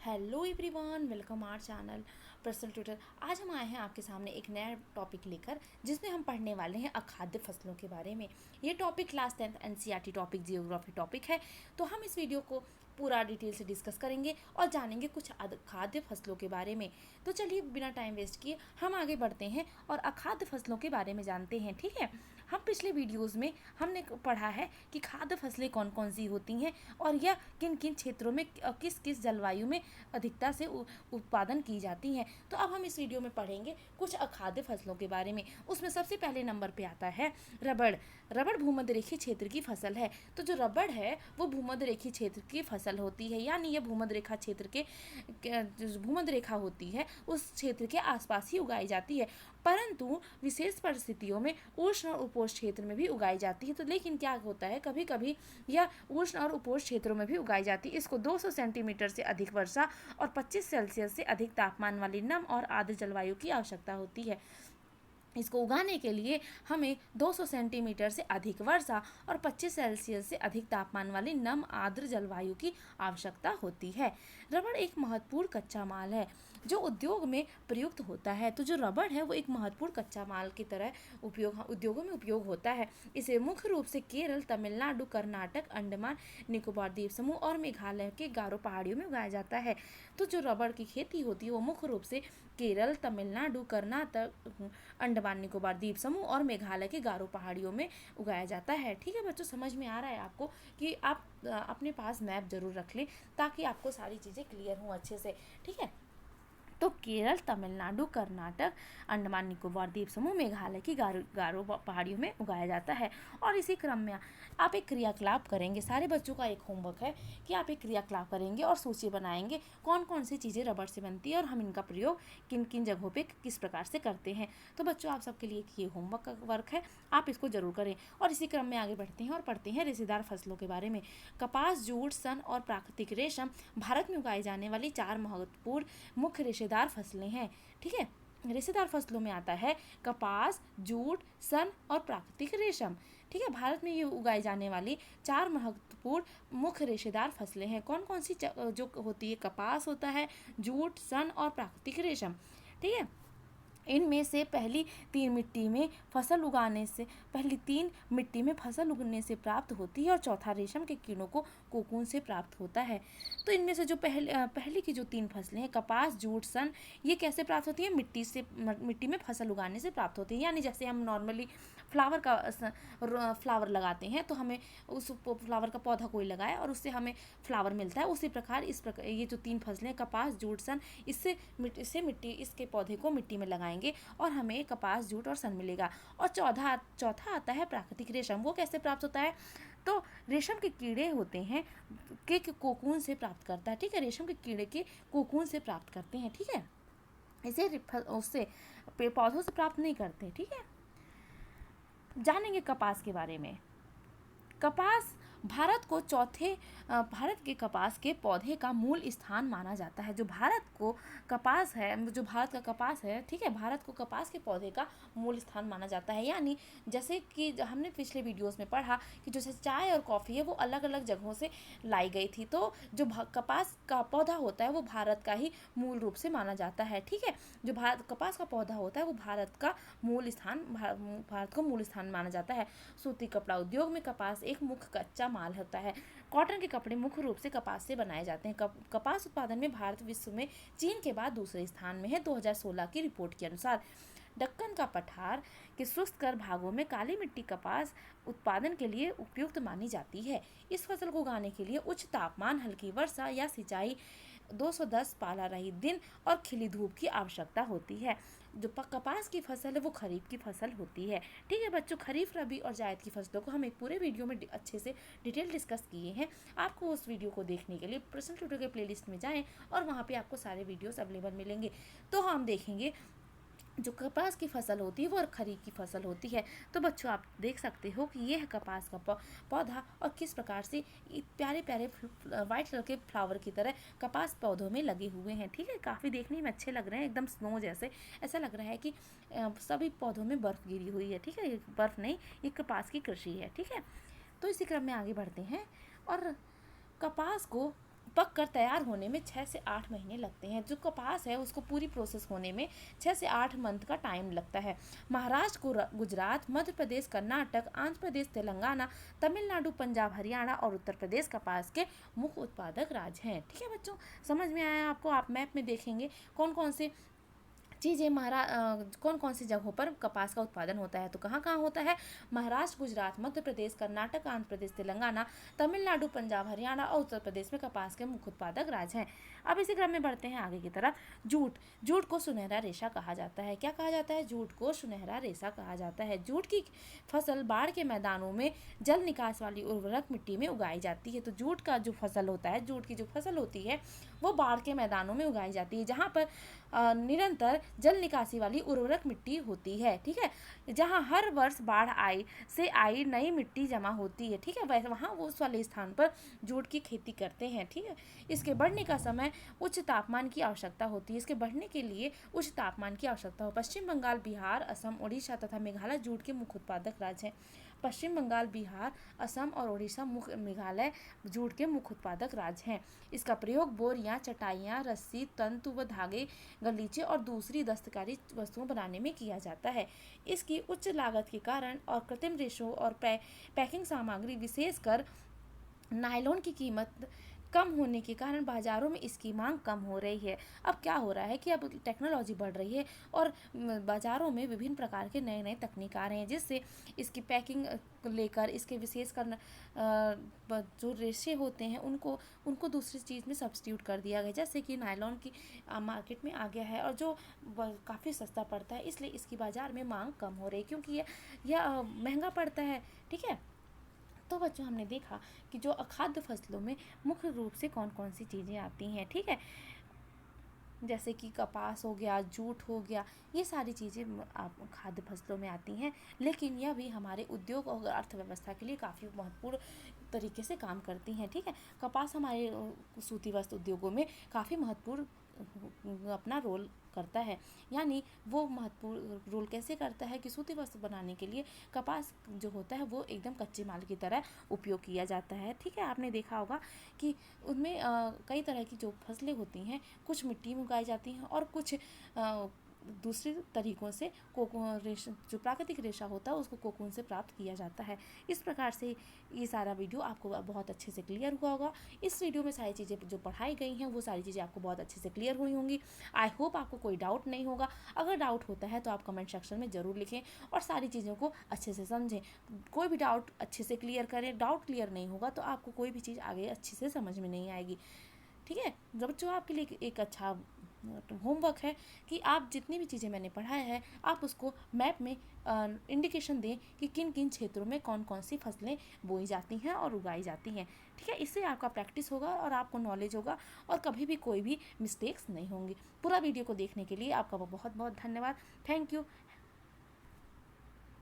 Hello everyone, welcome our channel personal tutor. आज हम आए हैं आपके सामने एक नया टॉपिक लेकर, जिसमें हम पढ़ने वाले हैं अखाद्य फसलों के बारे में। ये topic class 10th NCERT topic, geography topic है। तो हम इस वीडियो को पूरा डिटेल से डिस्कस करेंगे और जानेंगे कुछ खाद्य फसलों के बारे में। तो चलिए बिना टाइम वेस्ट किए हम आगे बढ़ते हैं और अखाद्य फसलों के बारे में जानते हैं। ठीक है, हम पिछले वीडियोज़ में हमने पढ़ा है कि खाद्य फसलें कौन कौन सी होती हैं और यह किन किन क्षेत्रों में किस किस जलवायु में अधिकता से उत्पादन की जाती हैं। तो अब हम इस वीडियो में पढ़ेंगे कुछ अखाद्य फसलों के बारे में। उसमें सबसे पहले नंबर पे आता है रबड़। रबड़ भूमध्य रेखीय क्षेत्र की फसल है। तो जो रबड़ है वो भूमध्य रेखीय क्षेत्र की फसल होती है, यानी यह भूमध्य रेखा क्षेत्र के जो भूमध्य रेखा होती है उस क्षेत्र के आसपास ही उगाई जाती है, परंतु विशेष परिस्थितियों में उष्ण और उपोष्ण क्षेत्र में भी उगाई जाती है। तो लेकिन क्या होता है, कभी कभी यह उष्ण और उपोष्ण क्षेत्रों में भी उगाई जाती है। इसको 200 सेंटीमीटर से अधिक वर्षा और 25 सेल्सियस से अधिक तापमान वाली नम और आर्द्र जलवायु की आवश्यकता होती है। इसको उगाने के लिए हमें 200 सेंटीमीटर से अधिक वर्षा और 25 सेल्सियस से अधिक तापमान वाली नम आर्द्र जलवायु की आवश्यकता होती है। रबड़ एक महत्वपूर्ण कच्चा माल है जो उद्योग में प्रयुक्त होता है। तो जो रबड़ है वो एक महत्वपूर्ण कच्चा माल की तरह उद्योगों में उपयोग होता है। इसे मुख्य रूप से केरल, तमिलनाडु, कर्नाटक, अंडमान निकोबार द्वीप समूह और मेघालय के गारो पहाड़ियों में उगाया जाता है। तो जो रबड़ की खेती होती है वो मुख्य रूप से केरल, तमिलनाडु, कर्नाटक, अंडमान निकोबार द्वीप समूह और मेघालय के गारो पहाड़ियों में उगाया जाता है। ठीक है बच्चों, समझ में आ रहा है आपको कि आप अपने पास मैप जरूर रख लें ताकि आपको सारी चीज़ें क्लियर हों अच्छे से। ठीक है, तो केरल, तमिलनाडु, कर्नाटक, अंडमान निकोबार द्वीप समूह, मेघालय की गारो पहाड़ियों में उगाया जाता है। और इसी क्रम में आप एक क्रियाकलाप करेंगे। सारे बच्चों का एक होमवर्क है कि आप एक क्रियाकलाप करेंगे और सूची बनाएंगे कौन कौन सी चीज़ें रबड़ से बनती है और हम इनका प्रयोग किन किन जगहों पे किस प्रकार से करते हैं। तो बच्चों, आप सबके लिए ये होमवर्क वर्क है, आप इसको जरूर करें। और इसी क्रम में आगे बढ़ते हैं और पढ़ते हैं रेशेदार फसलों के बारे में। कपास, जूट, सन और प्राकृतिक रेशम भारत में उगाई जाने वाली 4 महत्वपूर्ण मुख्य रेशेदार फसलें हैं। ठीक है, रेशेदार फसलों में आता है कपास, जूट, सन और प्राकृतिक रेशम। ठीक है, भारत में ये उगाई जाने वाली 4 महत्वपूर्ण मुख्य रेशेदार फसलें हैं। कौन कौन सी जो होती है, कपास होता है, जूट, सन और प्राकृतिक रेशम। ठीक है, इनमें से पहली तीन मिट्टी में फसल उगने से प्राप्त होती है और चौथा रेशम के कीड़ों को कोकून से प्राप्त होता है। तो इनमें से जो पहली की जो 3 फसलें हैं, कपास, जूट, सन, ये कैसे प्राप्त होती है? मिट्टी में फसल उगाने से प्राप्त होती है। यानी जैसे हम नॉर्मली फ्लावर लगाते हैं तो हमें उस फ्लावर का पौधा कोई लगाए और उससे हमें फ्लावर मिलता है, उसी प्रकार ये जो 3 फसलें, कपास, जूट, सन, इसके पौधे को मिट्टी में लगाएंगे और हमें कपास, जूट और सन मिलेगा। और चौथा आता है प्राकृतिक रेशम। वो कैसे प्राप्त होता है? तो रेशम के कीड़े होते हैं के कोकून से प्राप्त करता है। ठीक है, रेशम के कीड़े के कोकून से प्राप्त करते हैं। ठीक है, इसे उससे पौधों से प्राप्त नहीं करते। ठीक है, जानेंगे कपास के बारे में। कपास भारत के कपास के पौधे का मूल स्थान माना जाता है। जो भारत का कपास है, ठीक है, भारत को कपास के पौधे का मूल स्थान माना जाता है। यानी जैसे कि हमने पिछले वीडियोस में पढ़ा कि जैसे चाय और कॉफ़ी है वो अलग अलग जगहों से लाई गई थी, तो जो कपास का पौधा होता है वो भारत का ही मूल रूप से माना जाता है। ठीक है, जो कपास का पौधा होता है वो भारत को मूल स्थान माना जाता है। सूती कपड़ा उद्योग में कपास एक मुख्य कच्चा माल होता है। कॉटन के कपड़े मुख्य रूप से कपास से बनाए जाते हैं। कपास उत्पादन में भारत विश्व में चीन के बाद दूसरे स्थान में है 2016 की रिपोर्ट के अनुसार। दक्कन का पठार के शुष्क भागों में काली मिट्टी कपास उत्पादन के लिए उपयुक्त मानी जाती है। इस फसल को उगाने के लिए उच्च तापमान, हल्की वर्षा या सिंचाई, 210 पाला रहित दिन और खिली धूप की आवश्यकता होती है। जो कपास की फसल है वो खरीफ की फसल होती है। ठीक है बच्चों, खरीफ, रबी और जायद की फसलों को हम एक पूरे वीडियो में अच्छे से डिटेल डिस्कस किए हैं। आपको उस वीडियो को देखने के लिए पर्सनल ट्यूटर के प्लेलिस्ट में जाएं और वहाँ पे आपको सारे वीडियोस अवेलेबल मिलेंगे। तो हम देखेंगे जो कपास की फसल होती है वो खरीफ की फसल होती है। तो बच्चों, आप देख सकते हो कि ये है कपास का पौधा और किस प्रकार से प्यारे प्यारे वाइट कलर के फ्लावर की तरह कपास पौधों में लगे हुए हैं। ठीक है, काफ़ी देखने में अच्छे लग रहे हैं, एकदम स्नो जैसे। ऐसा लग रहा है कि सभी पौधों में बर्फ़ गिरी हुई है। ठीक है, ये बर्फ़ नहीं, ये कपास की कृषि है। ठीक है, तो इसी क्रम में आगे बढ़ते हैं और कपास को पक कर तैयार होने में 6 से 8 महीने लगते हैं। जो कपास है उसको पूरी प्रोसेस होने में 6 से 8 मंथ का टाइम लगता है। महाराष्ट्र, गुजरात, मध्य प्रदेश, कर्नाटक, आंध्र प्रदेश, तेलंगाना, तमिलनाडु, पंजाब, हरियाणा और उत्तर प्रदेश कपास के मुख्य उत्पादक राज्य हैं। ठीक है बच्चों, समझ में आया आपको? आप मैप में देखेंगे कौन कौन से चीज़ें कौन कौन सी जगहों पर कपास का उत्पादन होता है। तो कहाँ कहाँ होता है? महाराष्ट्र, गुजरात, मध्य प्रदेश, कर्नाटक, आंध्र प्रदेश, तेलंगाना, तमिलनाडु, पंजाब, हरियाणा और उत्तर प्रदेश में कपास के मुख्य उत्पादक राज्य हैं। अब इसी क्रम में बढ़ते हैं आगे की तरफ। जूट। जूट को सुनहरा रेशा कहा जाता है। क्या कहा जाता है? जूट को सुनहरा रेशा कहा जाता है। जूट की फसल बाढ़ के मैदानों में जल निकास वाली उर्वरक मिट्टी में उगाई जाती है। तो जूट का जो फसल होता है, जूट की जो फसल होती है वो बाढ़ के मैदानों में उगाई जाती है, जहाँ पर निरंतर जल निकासी वाली उर्वरक मिट्टी होती है। ठीक है, जहाँ हर वर्ष बाढ़ आई नई मिट्टी जमा होती है। ठीक है, वैसे वहाँ वो उस वाले स्थान पर जूट की खेती करते हैं। ठीक है, इसके बढ़ने का समय उच्च तापमान की आवश्यकता होती है। इसके बढ़ने के लिए उच्च तापमान की आवश्यकता हो। पश्चिम बंगाल, बिहार, असम, ओडिशा तथा मेघालय जूट के मुख्य उत्पादक राज्य हैं। पश्चिम बंगाल, बिहार, असम और ओडिशा, मेघालय जूट के मुख्य उत्पादक राज्य हैं। इसका प्रयोग बोरियां, चटाइयाँ, रस्सी, तंतु व धागे, गलीचे और दूसरी दस्तकारी वस्तुओं बनाने में किया जाता है। इसकी उच्च लागत के कारण और कृत्रिम रेशों और पैकिंग सामग्री विशेषकर नायलॉन की कीमत कम होने के कारण बाजारों में इसकी मांग कम हो रही है। अब क्या हो रहा है कि अब टेक्नोलॉजी बढ़ रही है और बाजारों में विभिन्न प्रकार के नए नए तकनीक आ रहे हैं, जिससे इसकी पैकिंग लेकर इसके विशेषकर जो रेशे होते हैं उनको दूसरी चीज़ में सब्स्टिट्यूट कर दिया गया, जैसे कि नायलॉन की मार्केट में आ गया है और जो काफ़ी सस्ता पड़ता है, इसलिए इसकी बाज़ार में मांग कम हो रही है क्योंकि यह महंगा पड़ता है। ठीक है, तो बच्चों हमने देखा कि जो अखाद्य फसलों में मुख्य रूप से कौन कौन सी चीज़ें आती हैं। ठीक है, जैसे कि कपास हो गया, जूट हो गया, ये सारी चीज़ें खाद्य फसलों में आती हैं, लेकिन यह भी हमारे उद्योग और अर्थव्यवस्था के लिए काफ़ी महत्वपूर्ण तरीके से काम करती हैं। ठीक है, कपास हमारे सूती वस्त्र उद्योगों में काफ़ी महत्वपूर्ण अपना रोल करता है। यानी वो महत्वपूर्ण रोल कैसे करता है कि सूती वस्त्र बनाने के लिए कपास जो होता है वो एकदम कच्चे माल की तरह उपयोग किया जाता है। ठीक है, आपने देखा होगा कि उनमें कई तरह की जो फसलें होती हैं, कुछ मिट्टी में उगाई जाती हैं और कुछ दूसरे तरीक़ों से जो प्राकृतिक रेशा होता है उसको कोकून से प्राप्त किया जाता है। इस प्रकार से ये सारा वीडियो आपको बहुत अच्छे से क्लियर हुआ होगा। इस वीडियो में सारी चीज़ें जो पढ़ाई गई हैं वो सारी चीज़ें आपको बहुत अच्छे से क्लियर हुई होंगी। आई होप आपको कोई डाउट नहीं होगा। अगर डाउट होता है तो आप कमेंट सेक्शन में ज़रूर लिखें और सारी चीज़ों को अच्छे से समझें। कोई भी डाउट अच्छे से क्लियर करें। डाउट क्लियर नहीं होगा तो आपको कोई भी चीज़ आगे अच्छे से समझ में नहीं आएगी। ठीक है, बच्चों आपके लिए एक अच्छा होमवर्क है कि आप जितनी भी चीज़ें मैंने पढ़ाया है आप उसको मैप में इंडिकेशन दें कि किन किन क्षेत्रों में कौन कौन सी फसलें बोई जाती हैं और उगाई जाती हैं। ठीक है, इससे आपका प्रैक्टिस होगा और आपको नॉलेज होगा और कभी भी कोई भी मिस्टेक्स नहीं होंगी। पूरा वीडियो को देखने के लिए आपका बहुत बहुत धन्यवाद। Thank you.